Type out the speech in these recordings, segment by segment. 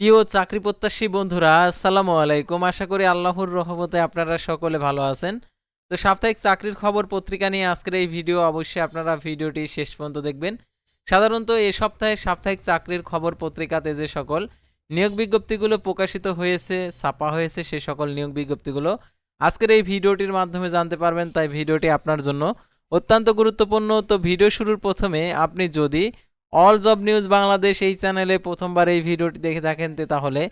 প্রিয় চাকরি প্রত্যাশী বন্ধুরা, আসসালামু আলাইকুম। আশা করি আল্লাহর রহমতে আপনারা সকলে ভালো আছেন। তো সাপ্তাহিক চাকরির খবর পত্রিকা নিয়ে আজকের এই ভিডিও, অবশ্যই আপনারা ভিডিওটি শেষ পর্যন্ত দেখবেন। সাধারণত এই সপ্তাহে সাপ্তাহিক চাকরির খবর পত্রিকাতে যে সকল নিয়োগ বিজ্ঞপ্তিগুলো প্রকাশিত হয়েছে, ছাপা হয়েছে, সে সকল নিয়োগ বিজ্ঞপ্তিগুলো আজকের এই ভিডিওটির মাধ্যমে জানতে পারবেন। তাই ভিডিওটি আপনার জন্য অত্যন্ত গুরুত্বপূর্ণ। তো ভিডিও শুরুর প্রথমে আপনি যদি অল জব নিউজ বাংলাদেশ এই চ্যানেলে প্রথমবার এই ভিডিওটি দেখে থাকেন, তাহলে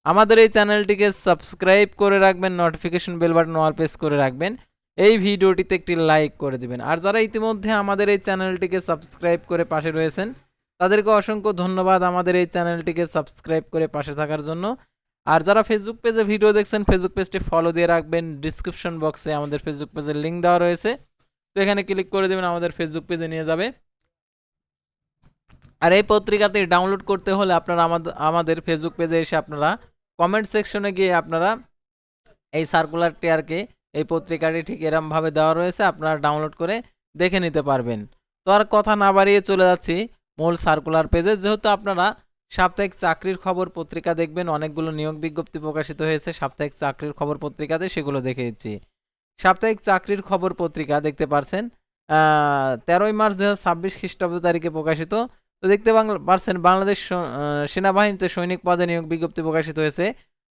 আমাদের এই চ্যানেলটিকে সাবস্ক্রাইব করে রাখবেন, notification bell button all press করে রাখবেন, এই ভিডিওটিতে একটি লাইক করে দিবেন। আর যারা ইতিমধ্যে আমাদের এই চ্যানেলটিকে সাবস্ক্রাইব করে পাশে রয়েছেন, তাদেরকে অসংখ্য ধন্যবাদ আমাদের এই চ্যানেলটিকে সাবস্ক্রাইব করে পাশে থাকার জন্য। আর যারা ফেসবুক পেজে ভিডিও দেখছেন, ফেসবুক পেজটি ফলো দিয়ে রাখবেন। ডিসক্রিপশন বক্সে আমাদের ফেসবুক পেজের লিঙ্ক দেওয়া রয়েছে, তো এখানে ক্লিক করে দেবেন, আমাদের ফেসবুক পেজে নিয়ে যাবে। আর এই পত্রিকাতে ডাউনলোড করতে হলে আপনারা আমাদের ফেসবুক পেজে এসে আপনারা কমেন্ট সেকশনে গিয়ে আপনারা এই সার্কুলারটি এই পত্রিকাটি ঠিক এরমভাবে দেওয়া রয়েছে, আপনারা ডাউনলোড করে দেখে নিতে পারবেন। তো আর কথা না বাড়িয়ে চলে যাচ্ছি মূল সার্কুলার পেজে। যেহেতু আপনারা সাপ্তাহিক চাকরির খবর পত্রিকা দেখবেন, অনেকগুলো নিয়োগ বিজ্ঞপ্তি প্রকাশিত হয়েছে সাপ্তাহিক চাকরির খবর পত্রিকাতে, সেগুলো দেখে দিচ্ছি। সাপ্তাহিক চাকরির খবর পত্রিকা দেখতে পারছেন 13ই মার্চ 2026 খ্রিস্টাব্দ তারিখে প্রকাশিত। তো দেখতে পারছেন বাংলাদেশ সেনাবাহিনীতে সৈনিক পদে নিয়োগ বিজ্ঞপ্তি প্রকাশিত হয়েছে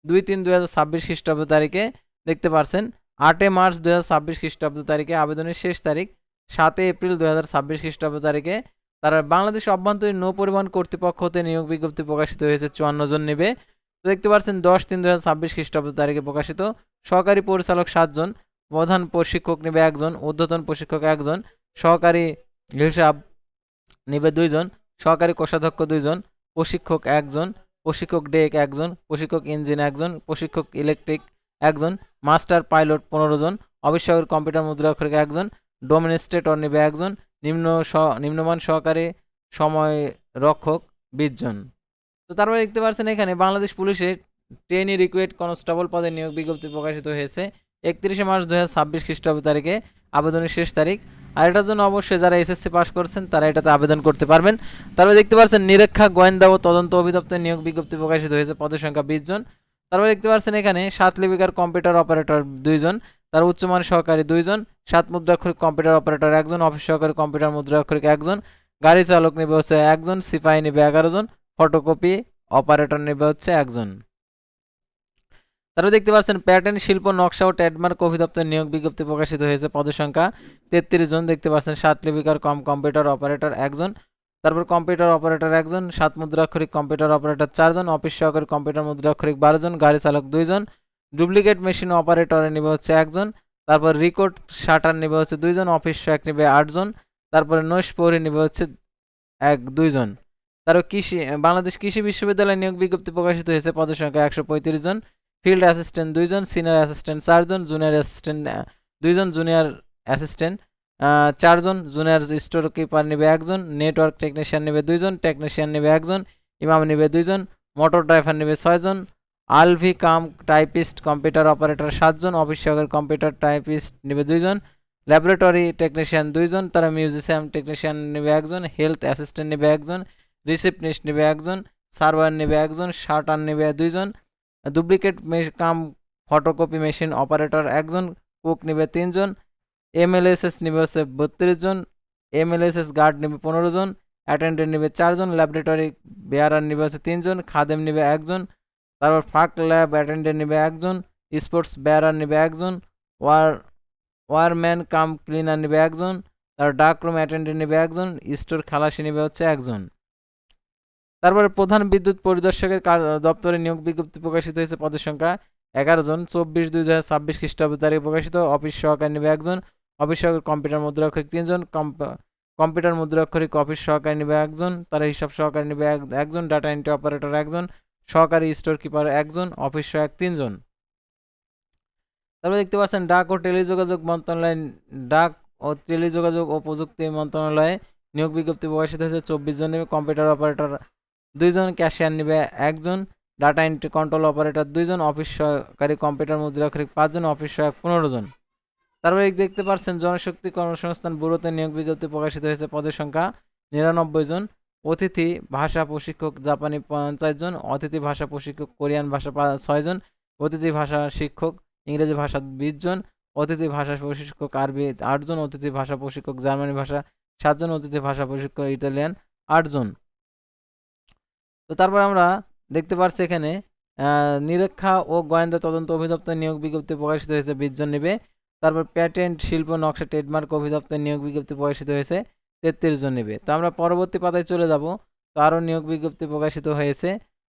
2-3-2026 খ্রিস্টাব্দ তারিখে। দেখতে পারছেন 8 মার্চ 2026 খ্রিস্টাব্দ তারিখে আবেদনের শেষ তারিখ 7 এপ্রিল 2026 খ্রিস্টাব্দ তারিখে। তারা বাংলাদেশ অভ্যন্তরীণ নৌ পরিবহন কর্তৃপক্ষ হতে নিয়োগ বিজ্ঞপ্তি প্রকাশিত হয়েছে, 54 জন নেবে। তো দেখতে পাচ্ছেন 10-3-2026 খ্রিস্টাব্দ তারিখে প্রকাশিত। সহকারী পরিচালক 7 জন, প্রধান প্রশিক্ষক নেবে 1 জন, ঊর্ধ্বতন প্রশিক্ষক 1 জন, সহকারী হিসাব নেবে 2 জন, সহকারী কোষাধ্যক্ষ 2 জন, প্রশিক্ষক 1 জন, প্রশিক্ষক ডেক 1 জন, প্রশিক্ষক ইঞ্জিন 1 জন, প্রশিক্ষক ইলেকট্রিক 1 জন, মাস্টার পাইলট 15 জন, অফিস সহকারী কম্পিউটার মুদ্রাক্ষরিক 1 জন, ডোমিনিস্ট্রেটর নেবে 1 জন, নিম্নমান সহকারী সময় রক্ষক 20 জন। তো তারপরে দেখতে পাচ্ছেন এখানে বাংলাদেশ পুলিশে ট্রেনি রিক্রুইট কনস্টেবল পদে নিয়োগ বিজ্ঞপ্তি প্রকাশিত হয়েছে 31 মার্চ 2026 খ্রিস্টাব্দ তারিখে, আবেদনের শেষ তারিখ। আর এটার জন্য অবশ্যই যারা এসএসসি পাস করছেন তারা এটাতে আবেদন করতে পারবেন। তারপরে দেখতে পাচ্ছেন নিরীক্ষা গোয়েন্দা ও তদন্ত অধিদপ্তরের নিয়োগ বিজ্ঞপ্তি প্রকাশিত হয়েছে, পদের সংখ্যা 20 জন। তারপরে দেখতে পাচ্ছেন এখানে 7 লিপিকার কম্পিউটার অপারেটর 2 জন, তার উচ্চমান সহকারী 2 জন, 7 মুদ্রাক্ষরিক কম্পিউটার অপারেটর 1 জন, অফিস সহকারী কম্পিউটার মুদ্রাক্ষরিক 1 জন, গাড়ি চালক নেবে হচ্ছে 1 জন, সিপাহী নেবে 11 জন, ফটোকপি অপারেটর নেবে হচ্ছে 1 জন। তারপরে দেখতে পাচ্ছেন প্যাটার্ন শিল্প নকশা ও ট্রেডমার্ক অধিদপ্তর নিয়োগ বিজ্ঞপ্তি প্রকাশিত হয়েছে, পদের সংখ্যা 33 জন। দেখতে পাচ্ছেন 7 লিপিকার কম্পিউটার অপারেটর 1 জন, তারপর কম্পিউটার অপারেটর 1 জন, 7 মুদ্রাক্ষরিক কম্পিউটার অপারেটর 4 জন, অফিস সহকারী কম্পিউটার মুদ্রাক্ষরিক 12 জন, গাড়ি চালক 2 জন, ডুপ্লিকেট মেশিন অপারেটরে নেবে হচ্ছে 1 জন, তারপর রিকোড শাটার নেবে হচ্ছে 2 জন, অফিস সহায়ক নেবে 8 জন, তারপরে নৈশ প্রহরী নেবে হচ্ছে 2 জন। তারপর বাংলাদেশ কৃষি বিশ্ববিদ্যালয় নিয়োগ বিজ্ঞপ্তি প্রকাশিত হয়েছে, পদের সংখ্যা 135 জন, ফিল্ড অ্যাসিস্ট্যান্ট 2 জন, সিনিয়র অ্যাসিস্ট্যান্ট 4 জন, জুনিয়র অ্যাসিস্ট্যান্ট 2 জন, জুনিয়র অ্যাসিস্ট্যান্ট 4 জন, জুনিয়র স্টোর কিপার নেবে 1 জন, নেটওয়ার্ক টেকনিশিয়ান নেবে 2 জন, টেকনিশিয়ান নেবে 1 জন, ইমাম নেবে 2 জন, মোটর ড্রাইভার নেবে 6 জন, আলভি কাম টাইপিস্ট কম্পিউটার অপারেটর 7 জন, অফিস সহকারী কম্পিউটার টাইপিস্ট নেবে 2 জন, ল্যাবরেটরি টেকনিশিয়ান 2 জন, তারা মিউজিশিয়ান টেকনিশিয়ান নেবে 1 জন, হেলথ অ্যাসিস্ট্যান্ট নেবে 1 জন, রিসেপশনিস্ট নেবে 1 জন, সার্ভার নেবে 1 জন, শার্টার নেবে 2 জন, ডুপ্লিকেট কাম ফটোকপি মেশিন অপারেটর 1 জন, কুক নেবে 3 জন, এমএলএসএস নেবে হচ্ছে 32 জন, এমএলএসএস গার্ড নেবে 15 জন, অ্যাটেন্ডেন্ট নেবে 4 জন, ল্যাবরেটরি বেয়ারার নেবে হচ্ছে 3 জন, খাদেম নেবে 1 জন, তারপর ফাঁক ল্যাব অ্যাটেন্ডেন্ট নেবে 1 জন, স্পোর্টস বেয়ারার নেবে 1 জন, ওয়ারম্যান কাম ক্লিনার নেবে 1 জন, তারপর ডাক রুম অ্যাটেন্ডেন্ট নেবে 1 জন, স্টোর খালাসি নেবে হচ্ছে 1 জন। তারপরে প্রধান বিদ্যুৎ পরিদর্শকের দপ্তরে নিয়োগ বিজ্ঞপ্তি প্রকাশিত হয়েছে, পদের সংখ্যা 11 জন, 24/2/2026 খ্রিস্টাব্দ তারিখে প্রকাশিত। অফিস সহকারী নেবে 1 জন, অফিস সহকারী কম্পিউটার মুদ্রাক্ষরিক 3 জন, কম্পিউটার মুদ্রাক্ষরিক অফিস সহকারী নেবে 1 জন, তারা হিসাব সহকারী নেবে 1 জন, ডাটা এন্ট্রি অপারেটর 1 জন, সহকারী স্টোর কিপার 1 জন, অফিস সহায়ক 3 জন। তারপরে দেখতে পাচ্ছেন ডাক ও টেলিযোগাযোগ ও প্রযুক্তি মন্ত্রণালয়ে নিয়োগ বিজ্ঞপ্তি প্রকাশিত হয়েছে, 24 জন নেবে, কম্পিউটার অপারেটর 2 জন, ক্যাশিয়ার নেবে 1 জন, ডাটা এন্ট্রি কন্ট্রোল অপারেটর 2 জন, অফিস সহকারী কম্পিউটার মুদ্রাক্ষরিক 5 জন, অফিস সহায়ক 15 জন। তারপরে দেখতে পাচ্ছেন জনশক্তি কর্মসংস্থান ব্যুরোতে নিয়োগ বিজ্ঞপ্তি প্রকাশিত হয়েছে, পদের সংখ্যা 99 জন, অতিথি ভাষা প্রশিক্ষক জাপানি 50 জন, অতিথি ভাষা প্রশিক্ষক কোরিয়ান ভাষা 6 জন, অতিথি ভাষা শিক্ষক ইংরেজি ভাষা 20 জন, অতিথি ভাষা প্রশিক্ষক আরবি 8 জন, অতিথি ভাষা প্রশিক্ষক জার্মানি ভাষা 7 জন, অতিথি ভাষা প্রশিক্ষক ইতালিয়ান 8 জন। তো তারপর আমরা দেখতে পাচ্ছি এখানে নিরীক্ষা ও গোয়েন্দা তদন্ত অধিদপ্তর নিয়োগ বিজ্ঞপ্তি প্রকাশিত হয়েছে 20 জন নেবে। তারপর প্যাটেন্ট শিল্প নকশা ট্রেডমার্ক অধিদপ্তর নিয়োগ বিজ্ঞপ্তি প্রকাশিত হয়েছে 33 জন নেবে। তো আমরা পরবর্তী পাতায় চলে যাব। তো আরও নিয়োগ বিজ্ঞপ্তি প্রকাশিত হয়েছে,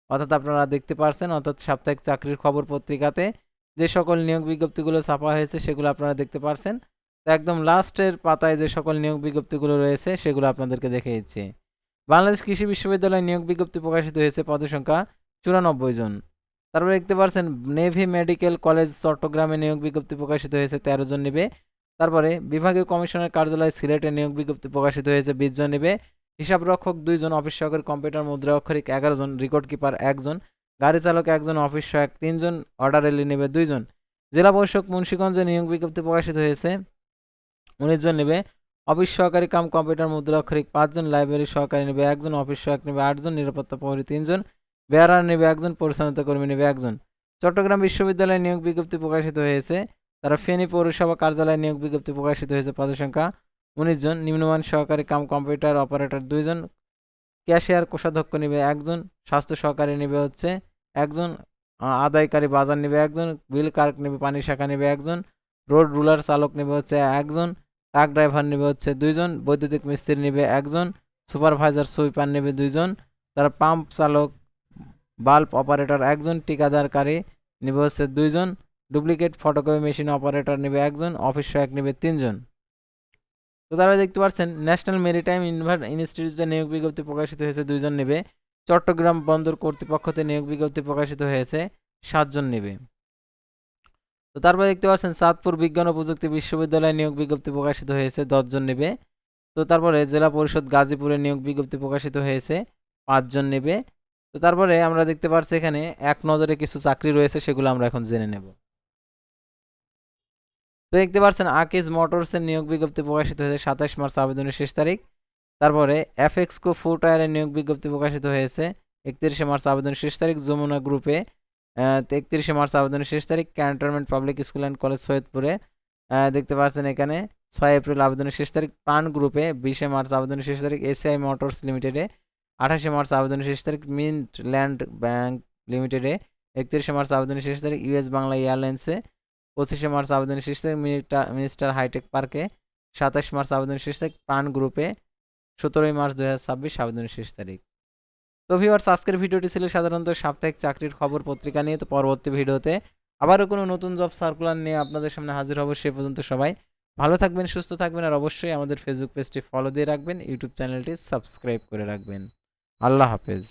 অর্থাৎ আপনারা দেখতে পারছেন, অর্থাৎ সাপ্তাহিক চাকরির খবর পত্রিকাতে যে সকল নিয়োগ বিজ্ঞপ্তিগুলো ছাপা হয়েছে সেগুলো আপনারা দেখতে পারছেন। তো একদম লাস্টের পাতায় যে সকল নিয়োগ বিজ্ঞপ্তিগুলো রয়েছে সেগুলো আপনাদেরকে দেখে দিচ্ছি। বাংলাদেশ কৃষি বিশ্ববিদ্যালয়ে নিয়োগ বিজ্ঞপ্তি প্রকাশিত হয়েছে, পদসংখ্যা 94 জন। তারপরে দেখতে পাচ্ছেন নেভি মেডিকেল কলেজ চট্টগ্রামে নিয়োগ বিজ্ঞপ্তি প্রকাশিত হয়েছে, 13 জন নেবে। তারপরে বিভাগীয় কমিশনার কার্যালয় সিলেটে নিয়োগ বিজ্ঞপ্তি প্রকাশিত হয়েছে, 20 জন নেবে। হিসাবরক্ষক 2 জন, অফিস সহকারী কম্পিউটার মুদ্রা অক্ষরিক 11 জন, রেকর্ড কিপার 1 জন, গাড়ি চালক 1 জন, অফিস সহায়ক 3 জন, অর্ডার এলি নেবে 2 জন। জেলা পরিষদ মুন্সিগঞ্জে নিয়োগ বিজ্ঞপ্তি প্রকাশিত হয়েছে, 19 জন নেবে। অফিস সহকারী কাম কম্পিউটার মুদ্রা অক্ষরিক 5 জন, লাইব্রেরি সহকারী নেবে 1 জন, অফিস সহায়ক নেবে 8 জন, নিরাপত্তা প্রহরী 3 জন, বেয়ারার নেবে 1 জন, পরিচালনা কর্মী নেবে 1 জন। চট্টগ্রাম বিশ্ববিদ্যালয়ে নিয়োগ বিজ্ঞপ্তি প্রকাশিত হয়েছে। তারা ফেনী পৌরসভা কার্যালয়ে নিয়োগ বিজ্ঞপ্তি প্রকাশিত হয়েছে, পদসংখ্যা 19 জন। নিম্নমান সহকারী কাম কম্পিউটার অপারেটর 2 জন, ক্যাশিয়ার কোষাধ্যক্ষ নেবে 1 জন, স্বাস্থ্য সহকারী নেবে হচ্ছে 1 জন, আদায়কারী বাজার নেবে 1 জন, বিল কার্ক নেবে পানি শাখা নেবে 1 জন, রোড রুলার চালক নেবে হচ্ছে 1 জন, ট্রাক ড্রাইভার নেবে হচ্ছে 2 জন, বৈদ্যুতিক মিস্ত্রি নেবে 1 জন, সুপারভাইজার সুইপার নেবে 2 জন, তারা পাম্প চালক বাল্ব অপারেটর 1 জন, ঠিকাদারকারী নেবে হচ্ছে 2 জন, ডুপ্লিকেট ফটোকপি মেশিন অপারেটর নেবে 1 জন, অফিস সহায়ক নেবে 3 জন। তো তারা দেখতে পাচ্ছেন ন্যাশনাল মেরিটাইম ইনস্টিটিউটে নিয়োগ বিজ্ঞপ্তি প্রকাশিত হয়েছে, 2 জন নেবে। চট্টগ্রাম বন্দর কর্তৃপক্ষতে নিয়োগ বিজ্ঞপ্তি প্রকাশিত হয়েছে, 7 জন নেবে। তো তারপরে দেখতে পাচ্ছেন চাঁদপুর বিজ্ঞান ও প্রযুক্তি বিশ্ববিদ্যালয়ে নিয়োগ বিজ্ঞপ্তি প্রকাশিত হয়েছে, 10 জন নেবে। তো তারপরে জেলা পরিষদ গাজীপুরে নিয়োগ বিজ্ঞপ্তি প্রকাশিত হয়েছে, 5 জন নেবে। তো তারপরে আমরা দেখতে পাচ্ছি এখানে এক নজরে কিছু চাকরি রয়েছে, সেগুলো আমরা এখন জেনে নেব। তো দেখতে পাচ্ছেন আকিজ মোটরসের নিয়োগ বিজ্ঞপ্তি প্রকাশিত হয়েছে, 27 মার্চ আবেদনের শেষ তারিখ। তারপরে এফএক্সকো ফুটওয়্যারের নিয়োগ বিজ্ঞপ্তি প্রকাশিত হয়েছে, 31 মার্চ আবেদনের শেষ তারিখ। যমুনা গ্রুপে 31 মার্চ আবেদনের শেষ তারিখ। Cantonment public school and college সৈয়দপুরে দেখতে পাচ্ছেন এখানে 6 এপ্রিল আবেদনের শেষ তারিখ। প্রাণ গ্রুপে 20 মার্চ আবেদনের শেষ তারিখ। এসিআই মোটরস লিমিটেডে 28 মার্চ আবেদনের শেষ তারিখ। মিন্ট ল্যান্ড ব্যাংক লিমিটেডে 31 মার্চ আবেদনের শেষ তারিখ। ইউএস বাংলা এয়ারলাইন্সে 25 মার্চ আবেদনের শেষ তারিখ। মিনিস্টার হাইটেক পার্কে 27 মার্চ আবেদনের শেষ তারিখ। প্রাণ গ্রুপে 17 মার্চ 2026 আবেদনের শেষ তারিখ। তো ভিউয়ার্স, আজকের ভিডিওটি ছিল সাধারণত সাপ্তাহিক চাকরির খবর পত্রিকা নিয়ে। তো পরবর্তী ভিডিওতে আবারও কোনো নতুন জব সার্কুলার নিয়ে আপনাদের সামনে হাজির হব। সে পর্যন্ত সবাই ভালো থাকবেন, সুস্থ থাকবেন, আর অবশ্যই আমাদের ফেসবুক পেজটি ফলো দিয়ে রাখবেন, ইউটিউব চ্যানেলটি সাবস্ক্রাইব করে রাখবেন। আল্লাহ হাফেজ।